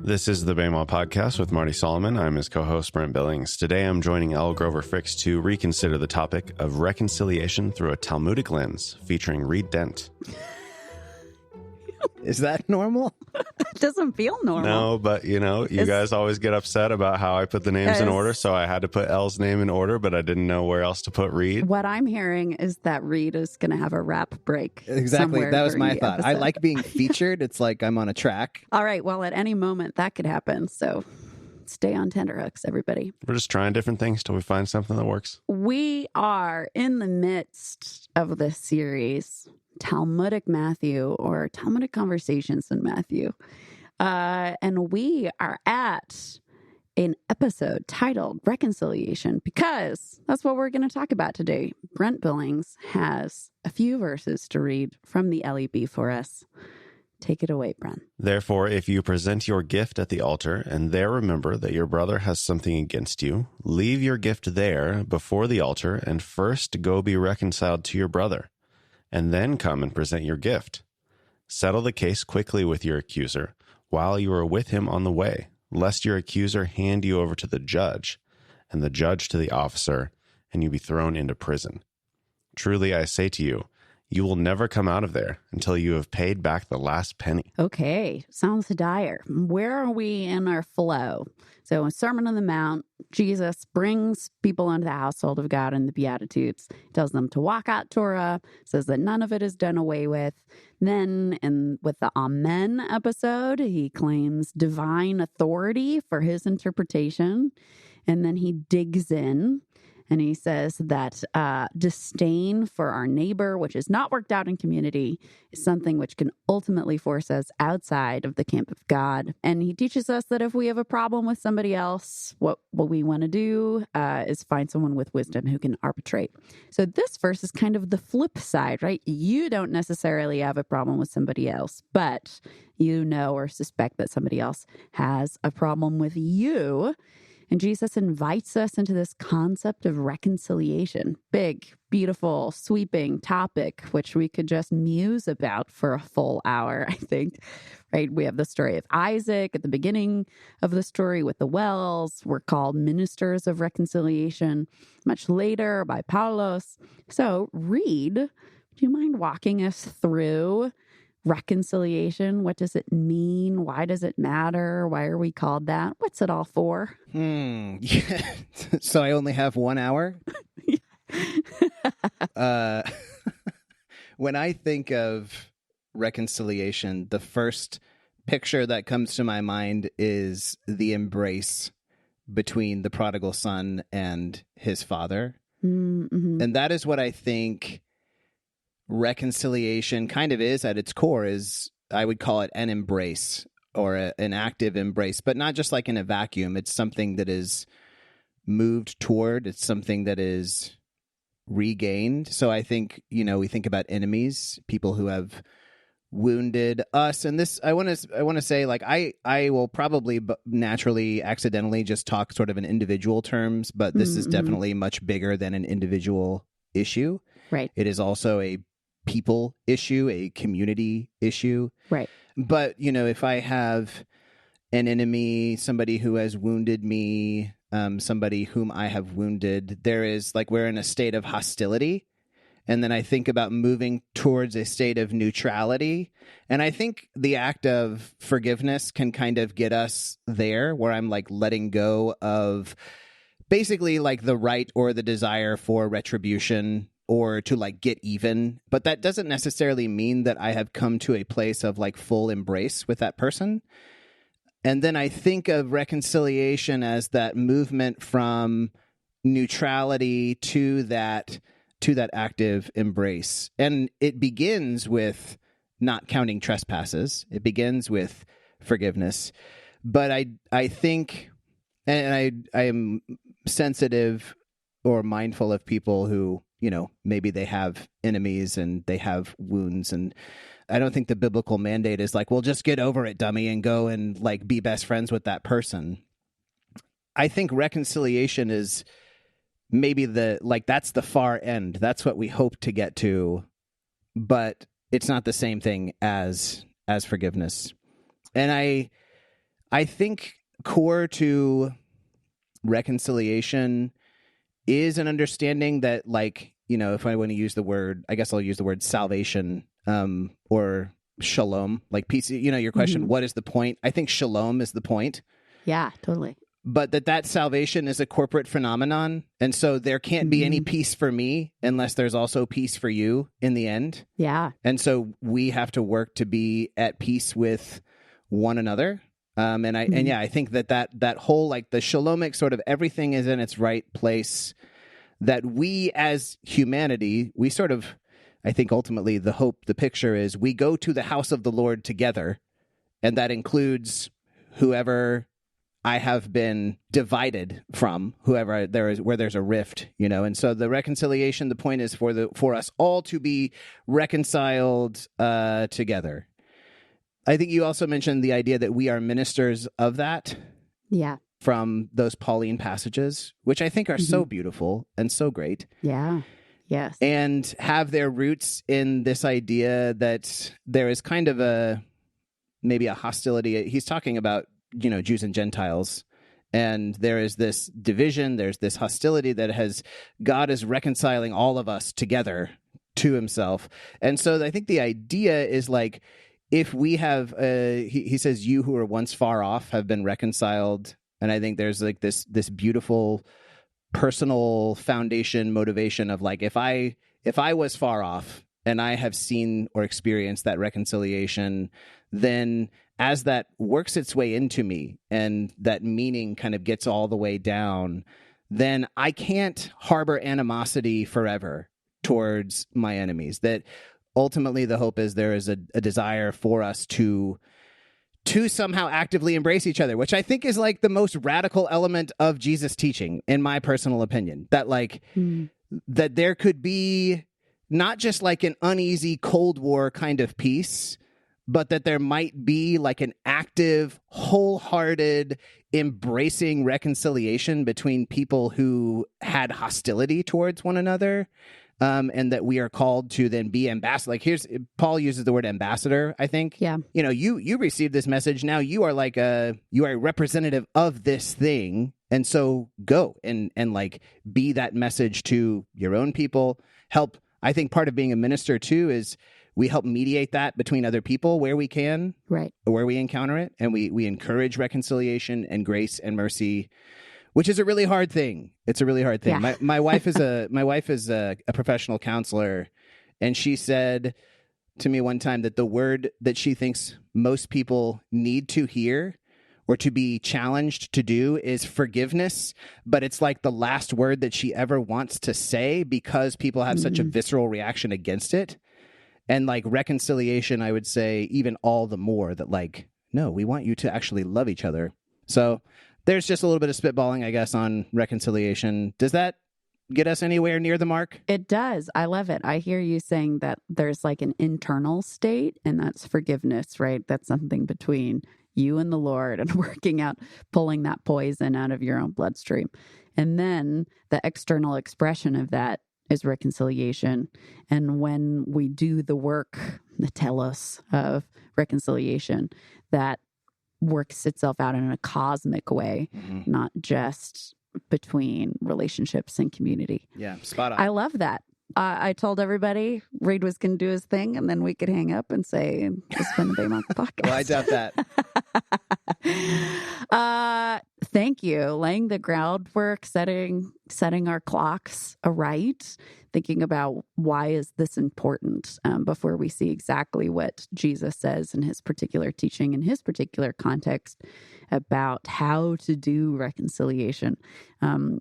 This is the Bema Podcast with Marty Solomon. I'm his co-host, Brent Billings. Today I'm joining Elle Grover Fricks to reconsider the topic of reconciliation through a Talmudic lens, featuring Reed Dent. Is that normal? It doesn't feel normal. No, but you guys always get upset about how I put the names in order, so I had to put Elle's name in order, but I didn't know where else to put Reed. What I'm hearing is that Reed is going to have a rap break. Exactly. That was my thought. I like being featured. It's like I'm on a track. All right. Well, at any moment that could happen. So stay on tenterhooks, everybody. We're just trying different things till we find something that works. We are in the midst of this series, Talmudic Matthew, or Talmudic Conversations in Matthew. And we are at an episode titled Reconciliation, because that's what we're going to talk about today. Brent Billings has a few verses to read from the LEB for us. Take it away, Brent. Therefore, if you present your gift at the altar and there remember that your brother has something against you, leave your gift there before the altar and first go be reconciled to your brother, and then come and present your gift. Settle the case quickly with your accuser while you are with him on the way, lest your accuser hand you over to the judge, and the judge to the officer, and you be thrown into prison. Truly I say to you, you will never come out of there until you have paid back the last penny. Okay, sounds dire. Where are we in our flow? So in Sermon on the Mount, Jesus brings people into the household of God in the Beatitudes, tells them to walk out Torah, says that none of it is done away with. Then with the Amen episode, he claims divine authority for his interpretation. And then he digs in and he says that disdain for our neighbor, which is not worked out in community, is something which can ultimately force us outside of the camp of God. And he teaches us that if we have a problem with somebody else, what we want to do is find someone with wisdom who can arbitrate. So this verse is kind of the flip side, right? You don't necessarily have a problem with somebody else, but you know or suspect that somebody else has a problem with you. And Jesus invites us into this concept of reconciliation. Big, beautiful, sweeping topic, which we could just muse about for a full hour, I think. Right? We have the story of Isaac at the beginning of the story with the wells. We're called ministers of reconciliation much later by Paulos. So, Reed, do you mind walking us through reconciliation? What does it mean? Why does it matter? Why are we called that? What's it all for? Yeah. So I only have 1 hour? When I think of reconciliation, the first picture that comes to my mind is the embrace between the prodigal son and his father. Mm-hmm. And that is what I think reconciliation kind of is at its core. Is I would call it an embrace, or an active embrace, but not just like in a vacuum. It's something that is moved toward. It's something that is regained. So I think, we think about enemies, people who have wounded us. And this, I want to say, like, I will probably naturally, accidentally just talk sort of in individual terms, but this is definitely much bigger than an individual issue. Right. It is also a people issue, a community issue. Right. But, if I have an enemy, somebody who has wounded me, somebody whom I have wounded, there is, like, we're in a state of hostility. And then I think about moving towards a state of neutrality. And I think the act of forgiveness can kind of get us there, where I'm like letting go of basically like the right or the desire for retribution or to like get even. But that doesn't necessarily mean that I have come to a place of like full embrace with that person. And then I think of reconciliation as that movement from neutrality to that active embrace. And it begins with not counting trespasses. It begins with forgiveness. But I think, and I am sensitive or mindful of people who, maybe they have enemies and they have wounds. And I don't think the biblical mandate is like, well, just get over it, dummy, and go and like be best friends with that person. I think reconciliation is maybe that's the far end. That's what we hope to get to, but it's not the same thing as forgiveness. And I think core to reconciliation is an understanding that, like, if I want to use the word, I guess I'll use the word salvation, or shalom, like peace. Your question, what is the point? I think shalom is the point. Yeah, totally. But that salvation is a corporate phenomenon. And so there can't be any peace for me unless there's also peace for you in the end. Yeah. And so we have to work to be at peace with one another. I think that whole, like, the shalomic sort of everything is in its right place, that we as humanity, we sort of, I think ultimately the picture is we go to the house of the Lord together. And that includes whoever I have been divided from, whoever where there's a rift, and so the reconciliation, the point is for us all to be reconciled together. I think you also mentioned the idea that we are ministers of that. Yeah. From those Pauline passages, which I think are so beautiful and so great. Yeah. Yes. And have their roots in this idea that there is kind of maybe a hostility. He's talking about Jews and Gentiles, and there is this division, there's this hostility that God is reconciling all of us together to himself. And so I think the idea is, like, if we have, he says, you who were once far off have been reconciled. And I think there's like this beautiful personal foundation motivation of, like, if I was far off and I have seen or experienced that reconciliation, then as that works its way into me and that meaning kind of gets all the way down, then I can't harbor animosity forever towards my enemies. That ultimately the hope is there is a desire for us to somehow actively embrace each other, which I think is like the most radical element of Jesus' teaching, in my personal opinion. That, like, that there could be not just like an uneasy Cold War kind of peace, but that there might be like an active, wholehearted, embracing reconciliation between people who had hostility towards one another. And that we are called to then be ambassador. Like, Paul uses the word ambassador, I think. Yeah. You received this message. Now you are you are a representative of this thing. And so go and like be that message to your own people. Help. I think part of being a minister too is we help mediate that between other people where we can, right, or where we encounter it. And we encourage reconciliation and grace and mercy, which is a really hard thing. It's a really hard thing. Yeah. My wife is a professional counselor, and she said to me one time that the word that she thinks most people need to hear or to be challenged to do is forgiveness, but it's like the last word that she ever wants to say because people have such a visceral reaction against it. And like reconciliation, I would say even all the more that, like, no, we want you to actually love each other. So there's just a little bit of spitballing, I guess, on reconciliation. Does that get us anywhere near the mark? It does. I love it. I hear you saying that there's like an internal state, and that's forgiveness, right? That's something between you and the Lord and working out, pulling that poison out of your own bloodstream. And then the external expression of that is reconciliation. And when we do the work, the telos of reconciliation, that works itself out in a cosmic way, not just between relationships and community. Yeah, spot on. I love that. I told everybody Reed was going to do his thing, and then we could hang up and say, this has been the Baymonk podcast. Well, I doubt that. Thank you. Laying the groundwork, setting our clocks aright, thinking about why is this important before we see exactly what Jesus says in his particular teaching, in his particular context about how to do reconciliation,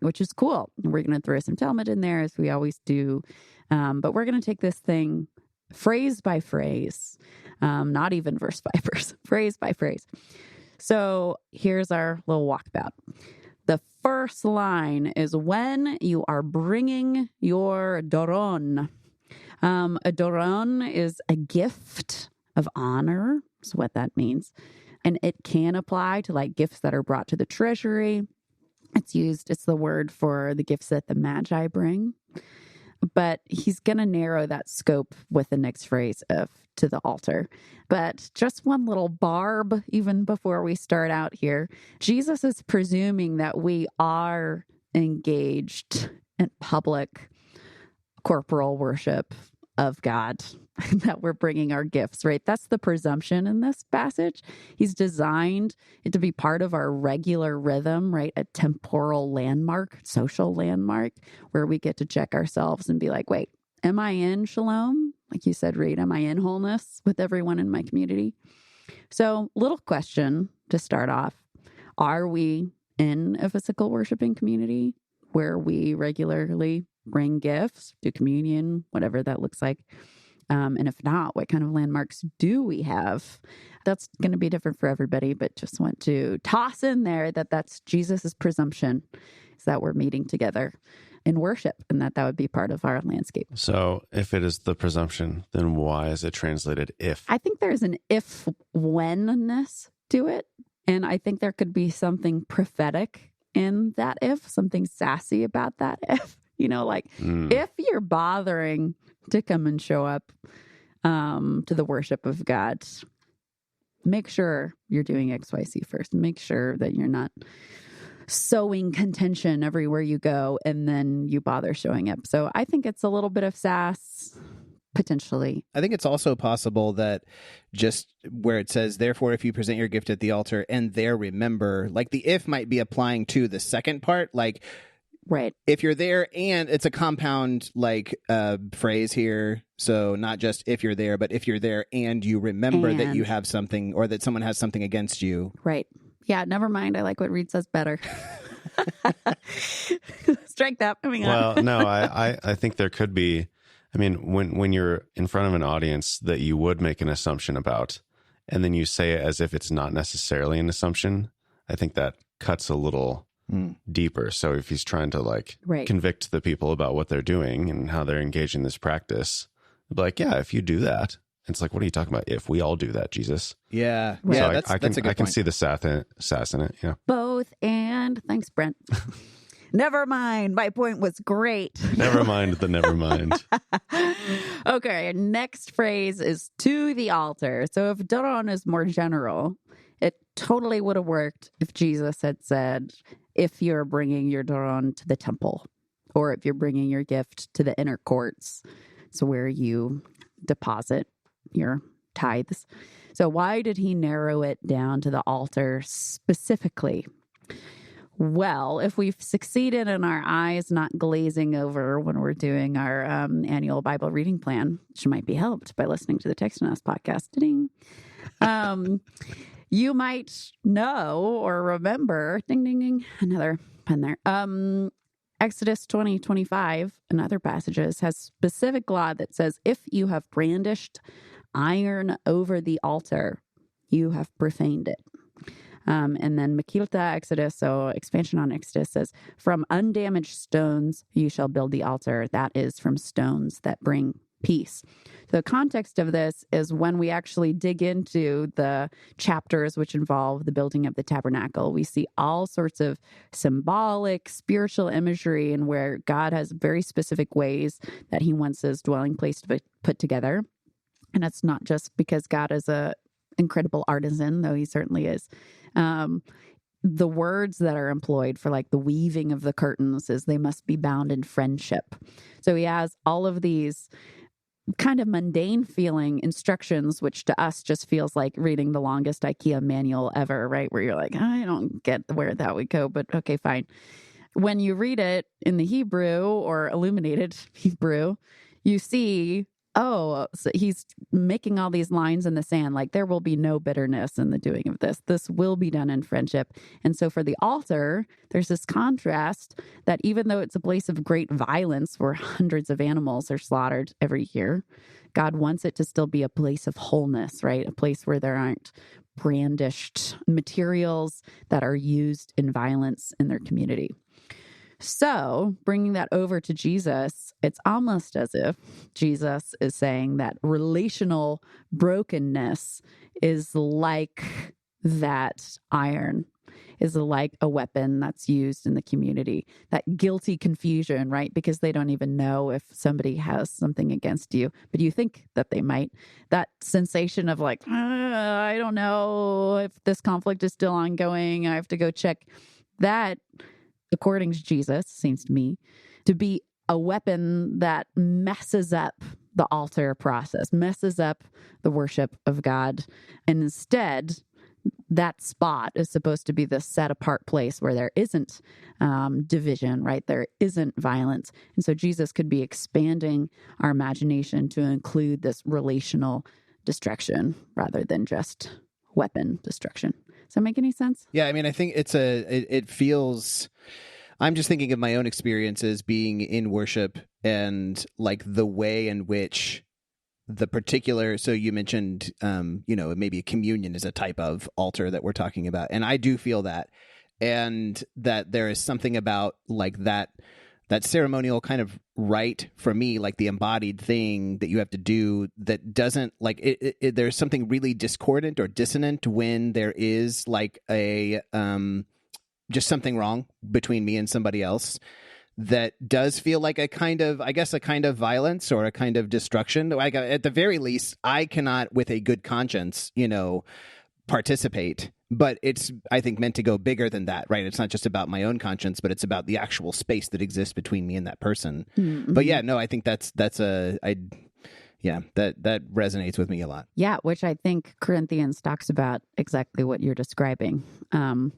which is cool. We're going to throw some Talmud in there, as we always do. But we're going to take this thing phrase by phrase, not even verse by verse, phrase by phrase. So here's our little walkabout. The first line is when you are bringing your doron. A doron is a gift of honor, is what that means. And it can apply to like gifts that are brought to the treasury. It's the word for the gifts that the Magi bring. but he's going to narrow that scope with the next phrase of to the altar. But just one little barb, even before we start out here, Jesus is presuming that we are engaged in public corporal worship of God, that we're bringing our gifts, right? That's the presumption in this passage. He's designed it to be part of our regular rhythm, right? A temporal landmark, social landmark, where we get to check ourselves and be like, wait, am I in shalom? Like you said, Reed, am I in wholeness with everyone in my community? So, little question to start off. Are we in a physical worshiping community where we regularly bring gifts, do communion, whatever that looks like? And if not, what kind of landmarks do we have? That's going to be different for everybody, but just want to toss in there that that's Jesus's presumption, is that we're meeting together in worship and that would be part of our landscape. So if it is the presumption, then why is it translated if? I think there's an if-when-ness to it. And I think there could be something prophetic in that if, something sassy about that if. You know, like if you're bothering to come and show up to the worship of God, make sure you're doing XYZ first. Make sure that you're not sowing contention everywhere you go and then you bother showing up. So I think it's a little bit of sass, potentially. I think it's also possible that just where it says, therefore, if you present your gift at the altar and there remember, like the if might be applying to the second part, like, right. If you're there, and it's a compound like phrase here. So not just if you're there, but if you're there and you remember that you have something or that someone has something against you. Right. Yeah, never mind. I like what Reed says better. Strike that. Moving on. Well, no, I think there could be, I mean, when you're in front of an audience that you would make an assumption about, and then you say it as if it's not necessarily an assumption, I think that cuts a little deeper. So if he's trying to like convict the people about what they're doing and how they're engaging this practice, like, yeah, if you do that, it's like, what are you talking about? If we all do that, Jesus. Yeah. Right. Yeah, So that's a good point. I can see the sass in it. Yeah. Both and thanks, Brent. Never mind. My point was great. Never mind the never mind. Okay. Next phrase is to the altar. So if doron is more general, it totally would have worked if Jesus had said, if you're bringing your doron to the temple, or if you're bringing your gift to the inner courts, so where you deposit your tithes. So why did he narrow it down to the altar specifically? Well, if we've succeeded in our eyes not glazing over when we're doing our annual Bible reading plan, which might be helped by listening to the Text and Us podcast. Ding. You might know or remember, ding, ding, ding, another pen there. Exodus 20:25 and other passages has specific law that says, if you have brandished iron over the altar, you have profaned it. And then Makilta Exodus, so expansion on Exodus, says, from undamaged stones you shall build the altar. That is from stones that bring peace. The context of this is when we actually dig into the chapters which involve the building of the tabernacle, we see all sorts of symbolic, spiritual imagery, and where God has very specific ways that he wants his dwelling place to be put together. And it's not just because God is a incredible artisan, though he certainly is. The words that are employed for like the weaving of the curtains is they must be bound in friendship. So he has all of these kind of mundane feeling instructions, which to us just feels like reading the longest IKEA manual ever, right? Where you're like, I don't get where that would go, but okay, fine. When you read it in the Hebrew or illuminated Hebrew, you see, oh, so he's making all these lines in the sand, like there will be no bitterness in the doing of this. This will be done in friendship. And so for the altar, there's this contrast that even though it's a place of great violence where hundreds of animals are slaughtered every year, God wants it to still be a place of wholeness, right? A place where there aren't brandished materials that are used in violence in their community. So bringing that over to Jesus, it's almost as if Jesus is saying that relational brokenness is like that iron. is like a weapon that's used in the community. That guilty confusion, right? Because they don't even know if somebody has something against you, but you think that they might. That sensation of like, I don't know if this conflict is still ongoing. I have to go check. That, according to Jesus, seems to me to be a weapon that messes up the altar process, messes up the worship of God. And instead, that spot is supposed to be the set apart place where there isn't division, right? There isn't violence. And so Jesus could be expanding our imagination to include this relational destruction rather than just weapon destruction. Does that make any sense? Yeah, I mean, I think it feels, I'm just thinking of my own experiences being in worship and like the way in which the particular, so you mentioned, maybe a communion is a type of altar that we're talking about. And I do feel that. And that there is something about like that ceremonial kind of rite for me, like the embodied thing that you have to do that doesn't like there's something really discordant or dissonant when there is like a, just something wrong between me and somebody else that does feel like a kind of violence or a kind of destruction. Like at the very least, I cannot with a good conscience, participate, but it's, I think, meant to go bigger than that, right? It's not just about my own conscience, but it's about the actual space that exists between me and that person. Mm-hmm. But yeah, no, I think that resonates with me a lot. Yeah, which I think Corinthians talks about exactly what you're describing,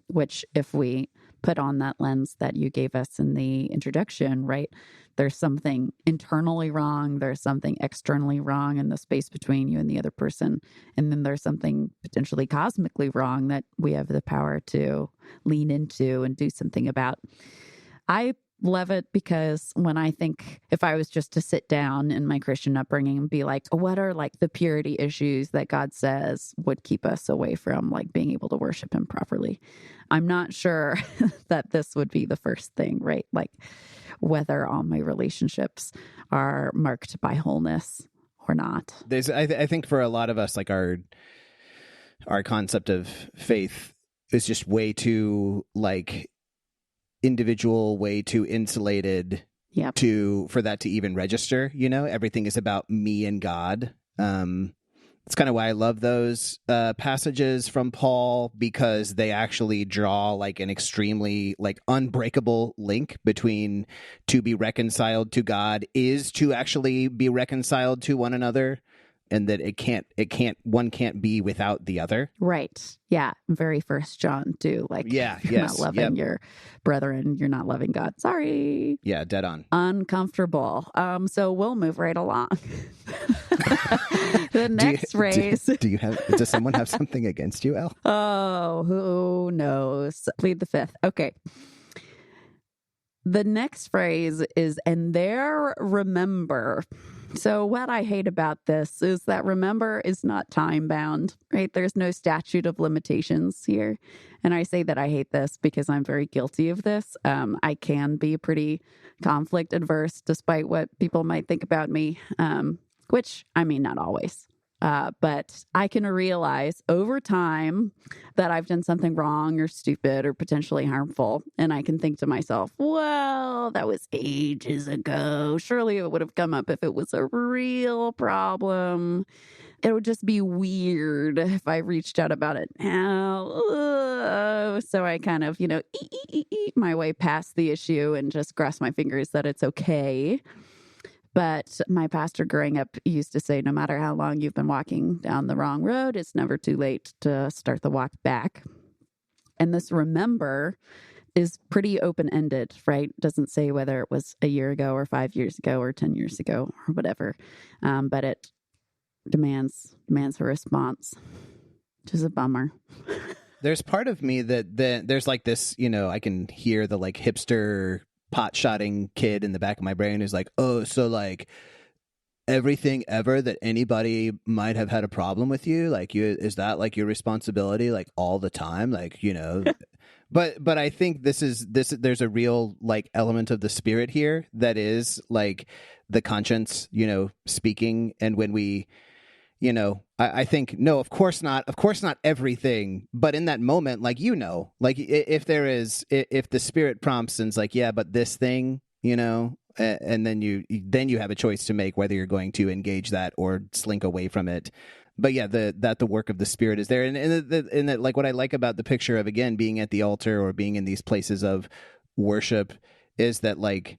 which if we put on that lens that you gave us in the introduction, right, there's something internally wrong, there's something externally wrong in the space between you and the other person, and then there's something potentially cosmically wrong that we have the power to lean into and do something about. I love it because when I think if I was just to sit down in my Christian upbringing and be like, what are like the purity issues that God says would keep us away from like being able to worship him properly? I'm not sure that this would be the first thing, right? Like whether all my relationships are marked by wholeness or not. I think for a lot of us, like our concept of faith is just way too like individual, way too insulated for that to even register. Everything is about me and God. It's kind of why I love those passages from Paul, because they actually draw like an extremely like unbreakable link between to be reconciled to God is to actually be reconciled to one another. And that one can't be without the other. Right. Yeah. Very First John too. Like, you're not loving your brethren, you're not loving God. Sorry. Yeah. Dead on. Uncomfortable. So we'll move right along. The next phrase. Does someone have something against you, Elle? Oh, who knows? Plead the fifth. Okay. The next phrase is, and there remember. So what I hate about this is that remember is not time bound, right? There's no statute of limitations here. And I say that I hate this because I'm very guilty of this. I can be pretty conflict adverse despite what people might think about me, which I mean, not always. But I can realize over time that I've done something wrong or stupid or potentially harmful. And I can think to myself, well, that was ages ago. Surely it would have come up if it was a real problem. It would just be weird if I reached out about it now. So I kind of, eat my way past the issue and just cross my fingers that it's okay. But my pastor growing up used to say, no matter how long you've been walking down the wrong road, it's never too late to start the walk back. And this remember is pretty open-ended, right? Doesn't say whether it was a year ago or 5 years ago or 10 years ago or whatever. But it demands a response, which is a bummer. There's part of me that there's like this, I can hear the like hipster pot-shotting kid in the back of my brain who's like, oh, so like everything ever that anybody might have had a problem with you, like is that like your responsibility like all the time, like but I think there's a real like element of the spirit here that is like the conscience speaking. And when we I think, no, of course not everything, but in that moment, like, like if the Spirit prompts and it's like, yeah, but this thing, and then you have a choice to make whether you're going to engage that or slink away from it. But yeah, the work of the Spirit is there, and that, like, what I like about the picture of, again, being at the altar or being in these places of worship is that, like,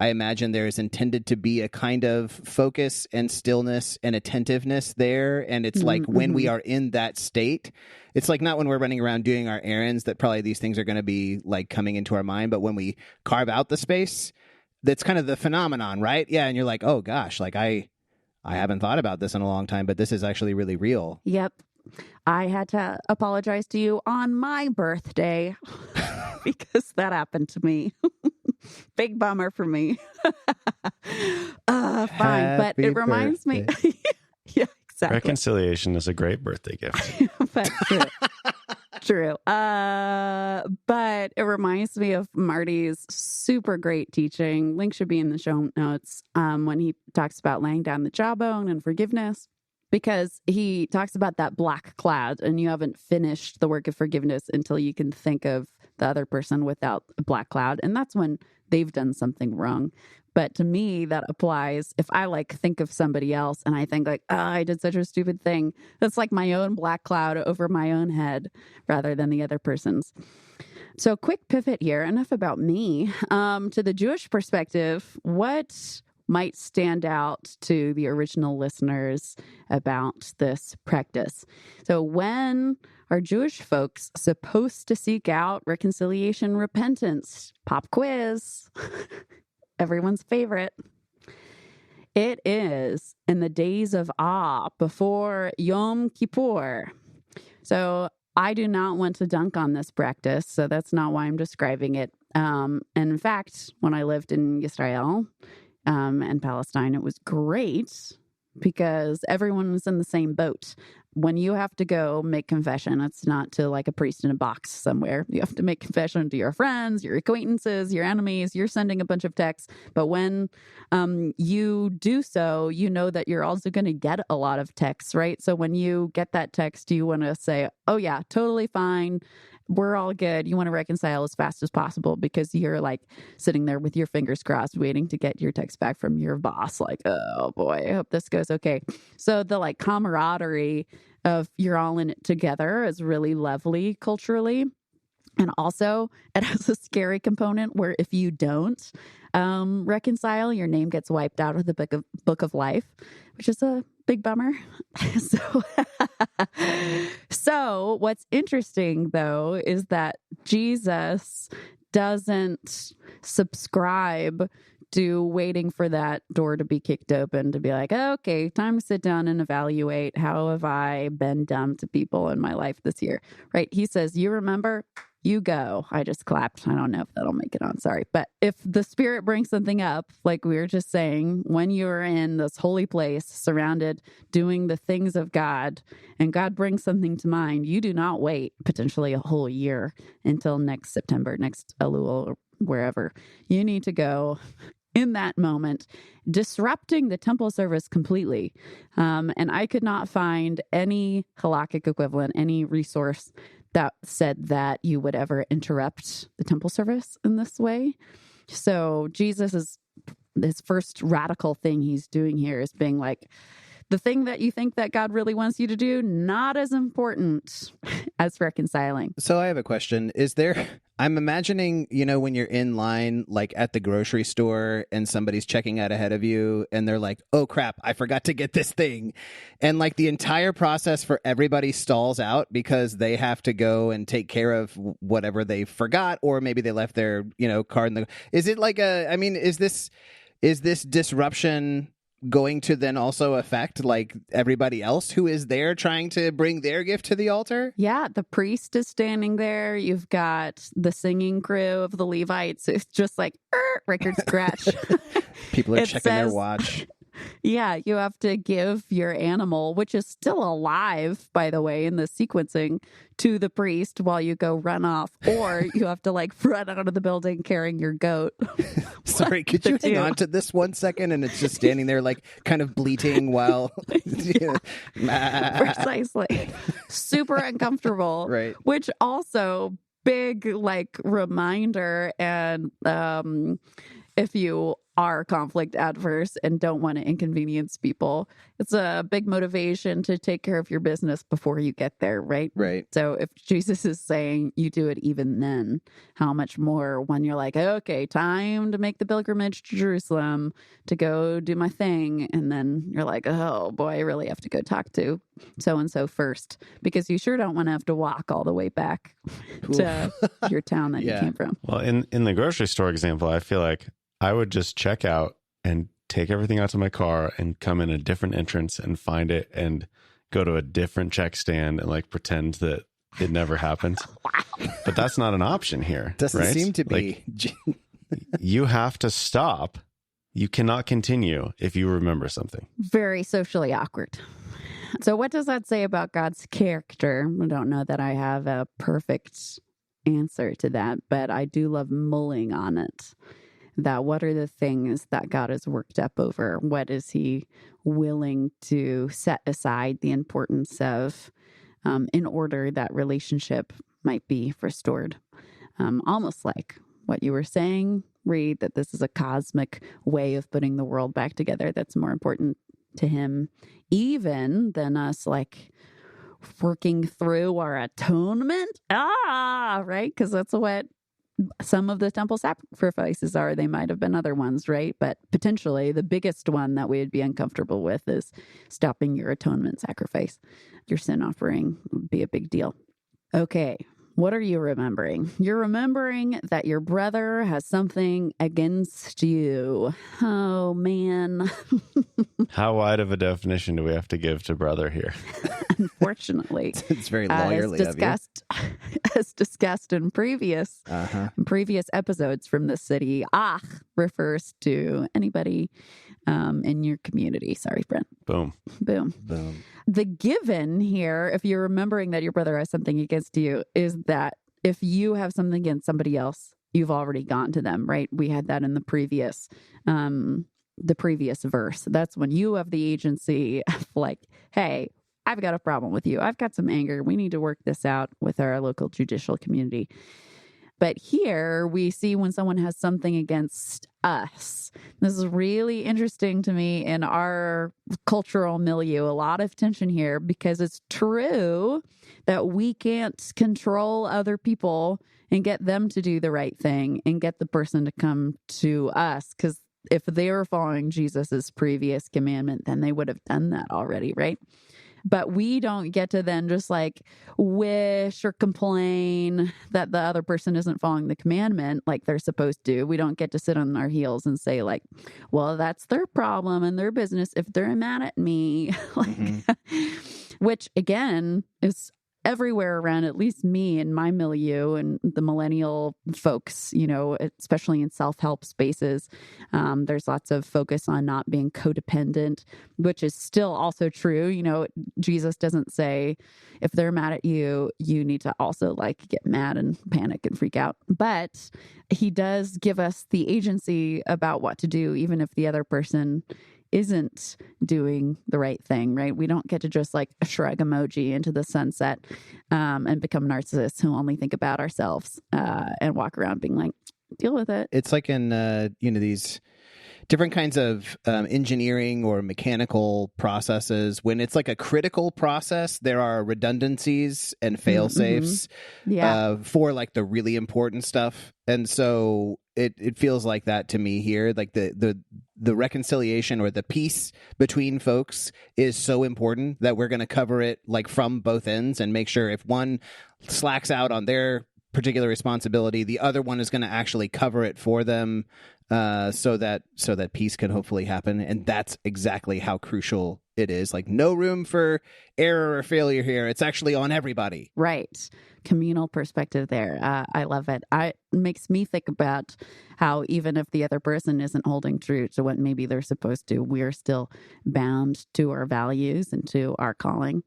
I imagine there is intended to be a kind of focus and stillness and attentiveness there. And it's like when we are in that state, it's like not when we're running around doing our errands that probably these things are going to be like coming into our mind. But when we carve out the space, that's kind of the phenomenon, right? Yeah. And you're like, oh gosh, like I haven't thought about this in a long time, but this is actually really real. Yep. I had to apologize to you on my birthday because that happened to me. Big bummer for me. Fine, but it reminds me. Yeah, exactly. Reconciliation is a great birthday gift. But true. But it reminds me of Marty's super great teaching. Link should be in the show notes when he talks about laying down the jawbone and forgiveness. Because he talks about that black cloud, and you haven't finished the work of forgiveness until you can think of the other person without a black cloud. And that's when they've done something wrong. But to me, that applies if I like think of somebody else and I think like, oh, I did such a stupid thing. That's like my own black cloud over my own head rather than the other person's. So quick pivot here. Enough about me. To the Jewish perspective, what might stand out to the original listeners about this practice? So when are Jewish folks supposed to seek out reconciliation, repentance? Pop quiz. Everyone's favorite. It is in the days of awe before Yom Kippur. So I do not want to dunk on this practice, so that's not why I'm describing it. And in fact, when I lived in Israel and Palestine, it was great because everyone was in the same boat. When you have to go make confession, it's not to like a priest in a box somewhere. You have to make confession to your friends, your acquaintances, your enemies. You're sending a bunch of texts. But when you do so, you know that you're also going to get a lot of texts, right? So when you get that text, you want to say, oh yeah, totally fine. We're all good. You want to reconcile as fast as possible because you're like sitting there with your fingers crossed, waiting to get your text back from your boss. Like, oh boy, I hope this goes okay. So the like camaraderie of you're all in it together is really lovely culturally. And also it has a scary component where if you don't reconcile, your name gets wiped out of the book of life, which is a big bummer. So what's interesting, though, is that Jesus doesn't subscribe to waiting for that door to be kicked open to be like, okay, time to sit down and evaluate how have I been dumb to people in my life this year, right? He says, you remember? You go. I just clapped. I don't know if that'll make it on. Sorry. But if the Spirit brings something up, like we were just saying, when you're in this holy place, surrounded, doing the things of God, and God brings something to mind, you do not wait potentially a whole year until next September, next Elul, or wherever. You need to go in that moment, disrupting the temple service completely. And I could not find any halakhic equivalent, any resource that said that you would ever interrupt the temple service in this way. So Jesus is his first radical thing he's doing here is being like, the thing that you think that God really wants you to do, not as important as reconciling. So I have a question. I'm imagining, when you're in line, like at the grocery store and somebody's checking out ahead of you and they're like, oh crap, I forgot to get this thing. And like the entire process for everybody stalls out because they have to go and take care of whatever they forgot, or maybe they left their, card in the, is it like is this disruption going to then also affect like everybody else who is there trying to bring their gift to the altar? Yeah, the priest is standing there. You've got the singing crew of the Levites. It's just like record scratch. People are checking their watch. Yeah, you have to give your animal, which is still alive, by the way, in the sequencing, to the priest while you go run off. Or you have to like run out of the building carrying your goat. Sorry, could you hang on to this 1 second? And it's just standing there like kind of bleating while... Precisely. Super uncomfortable. Right. Which also big like reminder, and if you are conflict adverse and don't want to inconvenience people, it's a big motivation to take care of your business before you get there, right? Right. So if Jesus is saying you do it even then, how much more when you're like, okay, time to make the pilgrimage to Jerusalem to go do my thing. And then you're like, oh boy, I really have to go talk to so-and-so first, because you sure don't want to have to walk all the way back to your town that you came from. Well, in the grocery store example, I feel like I would just check out and take everything out to my car and come in a different entrance and find it and go to a different check stand and like pretend that it never happened. Wow. But that's not an option here. Doesn't right? seem to be. Like, you have to stop. You cannot continue if you remember something. Very socially awkward. So what does that say about God's character? I don't know that I have a perfect answer to that, but I do love mulling on it. That what are the things that God is worked up over? What is he willing to set aside the importance of in order that relationship might be restored? Almost like what you were saying, Reed, that this is a cosmic way of putting the world back together that's more important to him even than us like working through our atonement. Right? Because that's what some of the temple sacrifices are. They might have been other ones, right? But potentially the biggest one that we would be uncomfortable with is stopping your atonement sacrifice. Your sin offering would be a big deal. Okay, what are you remembering? You're remembering that your brother has something against you. Oh, man. How wide of a definition do we have to give to brother here? Unfortunately. It's very lawyerly of you. As discussed in previous episodes from the city, ach refers to anybody in your community. Sorry, Brent. Boom. Boom. Boom. The given here, if you're remembering that your brother has something against you, is that if you have something against somebody else, you've already gone to them, right? We had that in the previous verse. That's when you have the agency of like, hey, I've got a problem with you. I've got some anger. We need to work this out with our local judicial community. But here we see when someone has something against us. This is really interesting to me in our cultural milieu. A lot of tension here because it's true that we can't control other people and get them to do the right thing and get the person to come to us. Because if they were following Jesus's previous commandment, then they would have done that already, right? But we don't get to then just like wish or complain that the other person isn't following the commandment like they're supposed to. We don't get to sit on our heels and say like, well, that's their problem and their business if they're mad at me. Which again is everywhere around, at least me and my milieu and the millennial folks, you know, especially in self-help spaces. There's lots of focus on not being codependent, which is still also true. You know, Jesus doesn't say if they're mad at you, you need to also like get mad and panic and freak out. But he does give us the agency about what to do, even if the other person isn't doing the right thing, right? We don't get to just like shrug emoji into the sunset and become narcissists who only think about ourselves and walk around being like, deal with it. It's like in, these different kinds of engineering or mechanical processes. When it's like a critical process, there are redundancies and fail safes for like the really important stuff. And so it feels like that to me here. Like the reconciliation or the peace between folks is so important that we're going to cover it like from both ends and make sure if one slacks out on their particular responsibility, the other one is going to actually cover it for them so that peace can hopefully happen. And that's exactly how crucial it is. Like, no room for error or failure here. It's actually on everybody. Right. Communal perspective there. I love it. It makes me think about how even if the other person isn't holding true to what maybe they're supposed to, we're still bound to our values and to our calling.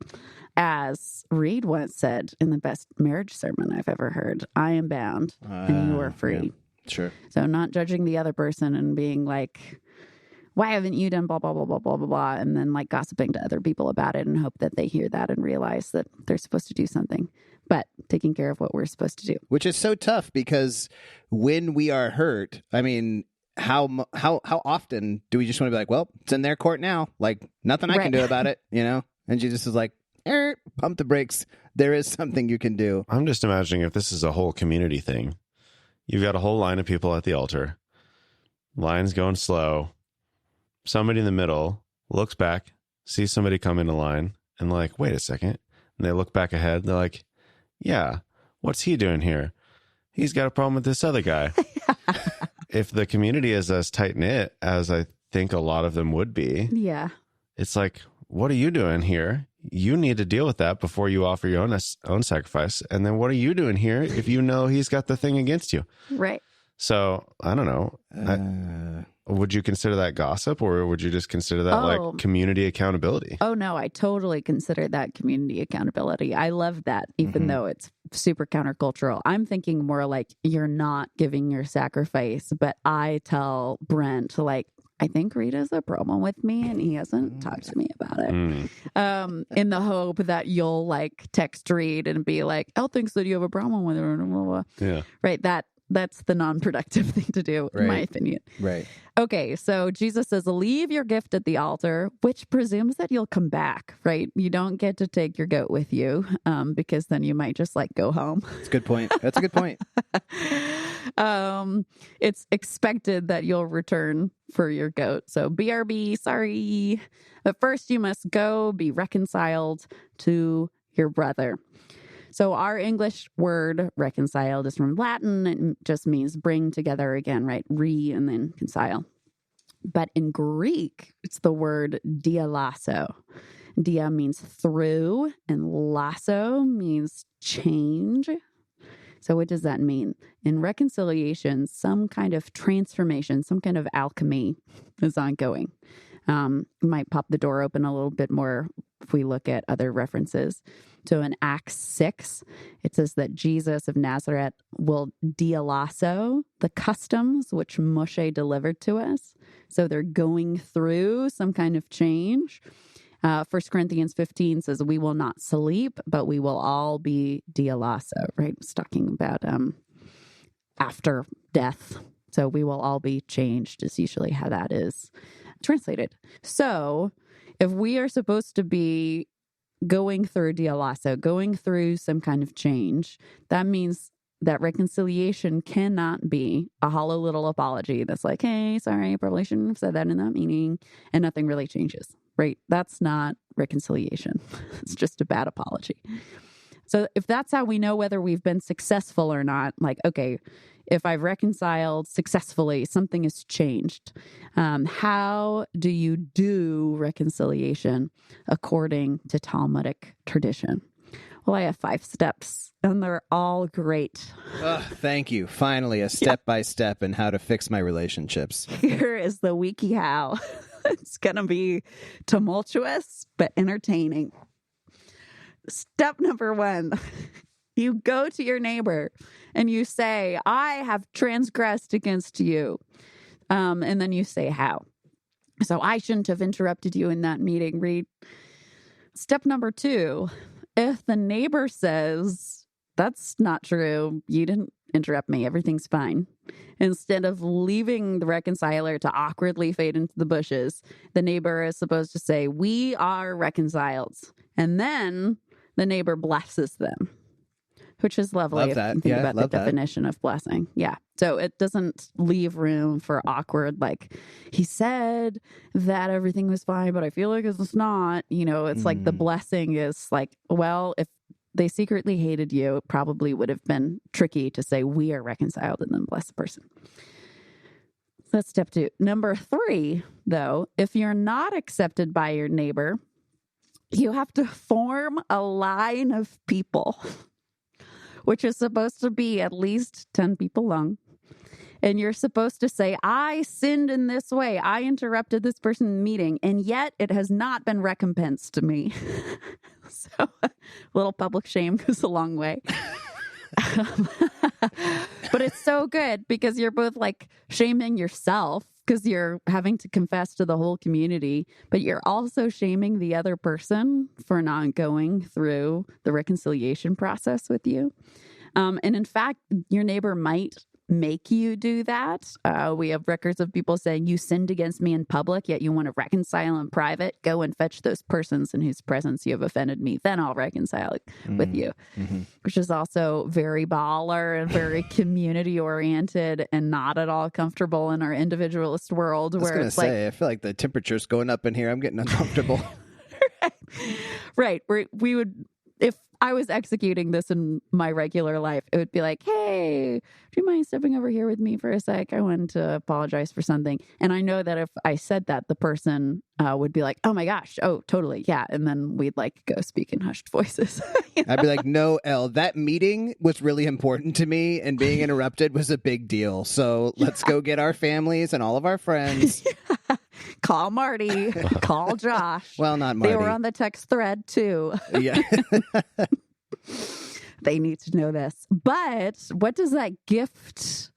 As Reed once said in the best marriage sermon I've ever heard, I am bound and you are free. Yeah. Sure. So not judging the other person and being like, why haven't you done blah, blah, blah, blah, blah, blah, blah, and then like gossiping to other people about it and hope that they hear that and realize that they're supposed to do something, but taking care of what we're supposed to do. Which is so tough because when we are hurt, I mean, how often do we just want to be like, well, it's in their court now. Like, nothing I can do about it, you know? And Jesus is like, pump the brakes. There is something you can do. I'm just imagining if this is a whole community thing. You've got a whole line of people at the altar. Line's going slow. Somebody in the middle looks back, sees somebody come in a line, and like, wait a second. And they look back ahead. They're like, yeah, what's he doing here? He's got a problem with this other guy. If the community is as tight-knit as I think a lot of them would be, yeah, it's like, what are you doing here? You need to deal with that before you offer your own sacrifice. And then what are you doing here if you know he's got the thing against you? Right. So, I don't know. Would you consider that gossip, or would you just consider that like community accountability? Oh, no, I totally consider that community accountability. I love that, even though it's super countercultural. I'm thinking more like you're not giving your sacrifice, but I tell Brent, like, I think Rita's a problem with me and he hasn't talked to me about it. In the hope that you'll like text Reed and be like, Elle thinks that you have a problem with her. Blah, blah, blah. Yeah. Right. That's the non-productive thing to do, in my opinion. Right. Okay, so Jesus says, leave your gift at the altar, which presumes that you'll come back, right? You don't get to take your goat with you because then you might just like go home. That's a good point. That's a good point. It's expected that you'll return for your goat. So BRB, sorry. But first you must go be reconciled to your brother. So our English word reconciled is from Latin. It just means bring together again, right? And then concile. But in Greek, it's the word dialasso. Dia means through, and lasso means change. So what does that mean? In reconciliation, some kind of transformation, some kind of alchemy is ongoing. Might pop the door open a little bit more if we look at other references. So in Acts 6, it says that Jesus of Nazareth will dialasso the customs which Moshe delivered to us. So they're going through some kind of change. 1 Corinthians 15 says, we will not sleep, but we will all be dialasso, right? It's talking about after death. So we will all be changed is usually how that is translated. So if we are supposed to be going through dialasso, going through some kind of change, that means that reconciliation cannot be a hollow little apology that's like, hey, sorry, I probably shouldn't have said that in that meeting, and nothing really changes, right? That's not reconciliation. It's just a bad apology. So if that's how we know whether we've been successful or not, like, okay, if I've reconciled successfully, something has changed. How do you do reconciliation according to Talmudic tradition? Well, I have 5 steps, and they're all great. Thank you. Finally, a step-by-step in how to fix my relationships. Here is the wiki how. It's going to be tumultuous, but entertaining. Step number 1. You go to your neighbor and you say, I have transgressed against you. And then you say how. So I shouldn't have interrupted you in that meeting, Reed. Step number 2, if the neighbor says, that's not true, you didn't interrupt me, everything's fine. Instead of leaving the reconciler to awkwardly fade into the bushes, the neighbor is supposed to say, we are reconciled. And then the neighbor blesses them. Which is lovely. Love that. If you think about the that. definition of blessing. Yeah. So it doesn't leave room for awkward, like, he said that everything was fine, but I feel like it's not. You know, it's like the blessing is like, well, if they secretly hated you, it probably would have been tricky to say we are reconciled and then bless the person. That's step 2. Number 3, though, if you're not accepted by your neighbor, you have to form a line of people, which is supposed to be at least 10 people long. And you're supposed to say, I sinned in this way. I interrupted this person's meeting, and yet it has not been recompensed to me. So a little public shame goes a long way. But it's so good because you're both like shaming yourself because you're having to confess to the whole community, but you're also shaming the other person for not going through the reconciliation process with you. And in fact, your neighbor might make you do that. We have records of people saying, you sinned against me in public, yet you want to reconcile in private. Go and fetch those persons in whose presence you have offended me. Then I'll reconcile with you, which is also very baller and very community oriented and not at all comfortable in our individualist world. I was going to say, I feel like the temperature's going up in here. I'm getting uncomfortable. Right. We would, if I was executing this in my regular life, it would be like, hey, do you mind stepping over here with me for a sec? I wanted to apologize for something. And I know that if I said that, the person would be like, oh my gosh, oh, totally. Yeah. And then we'd like go speak in hushed voices. You know? I'd be like, no, Elle, that meeting was really important to me and being interrupted was a big deal. So let's go get our families and all of our friends. Yeah. Call Marty, call Josh. Well, not Marty. They were on the text thread too. Yeah. They need to know this. But what does that gift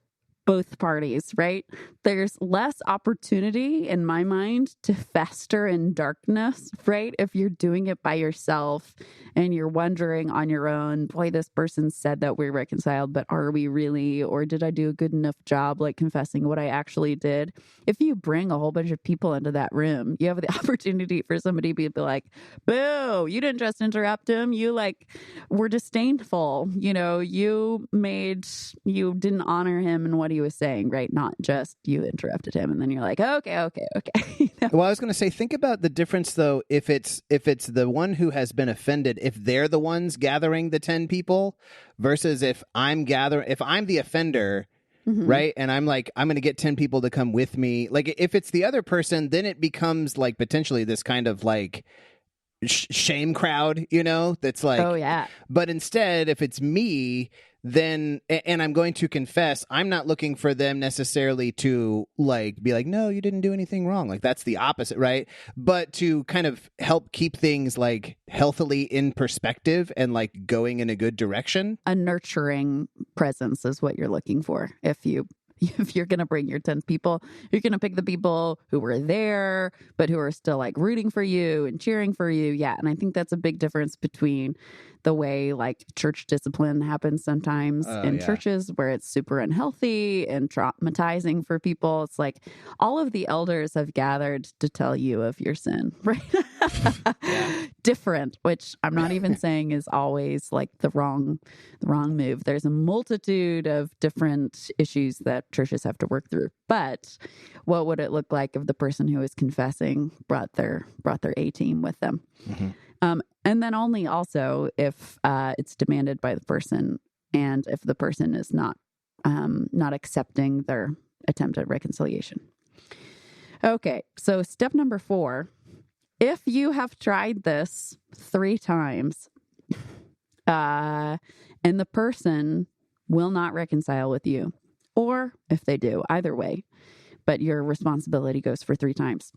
both parties, right? There's less opportunity in my mind to fester in darkness, right? If you're doing it by yourself and you're wondering on your own, boy, this person said that we're reconciled, but are we really? Or did I do a good enough job like confessing what I actually did? If you bring a whole bunch of people into that room, you have the opportunity for somebody to be like, boo, you didn't just interrupt him. You like were disdainful. You know, you didn't honor him and what he was saying, right? Not just you interrupted him and then you're like, okay. You know? Well, I was going to say, think about the difference though. If it's the one who has been offended, if they're the ones gathering the 10 people versus if I'm the offender, right? And I'm like, I'm going to get 10 people to come with me. Like if it's the other person, then it becomes like potentially this kind of like shame crowd, you know, that's like, oh yeah. But instead, if it's me, then, and I'm going to confess, I'm not looking for them necessarily to like be like, no, you didn't do anything wrong. Like that's the opposite, right? But to kind of help keep things like healthily in perspective and like going in a good direction. A nurturing presence is what you're looking for. If you're going to bring your 10 people, you're going to pick the people who were there, but who are still like rooting for you and cheering for you. Yeah. And I think that's a big difference between the way like church discipline happens sometimes in churches where it's super unhealthy and traumatizing for people. It's like all of the elders have gathered to tell you of your sin, right? Different, which I'm not even saying is always like the wrong move. There's a multitude of different issues that churches have to work through. But what would it look like if the person who is confessing brought their A team with them? And then only also if it's demanded by the person and if the person is not accepting their attempt at reconciliation. Okay, so step number 4. If you have tried this 3 times and the person will not reconcile with you, or if they do, either way, but your responsibility goes for 3 times.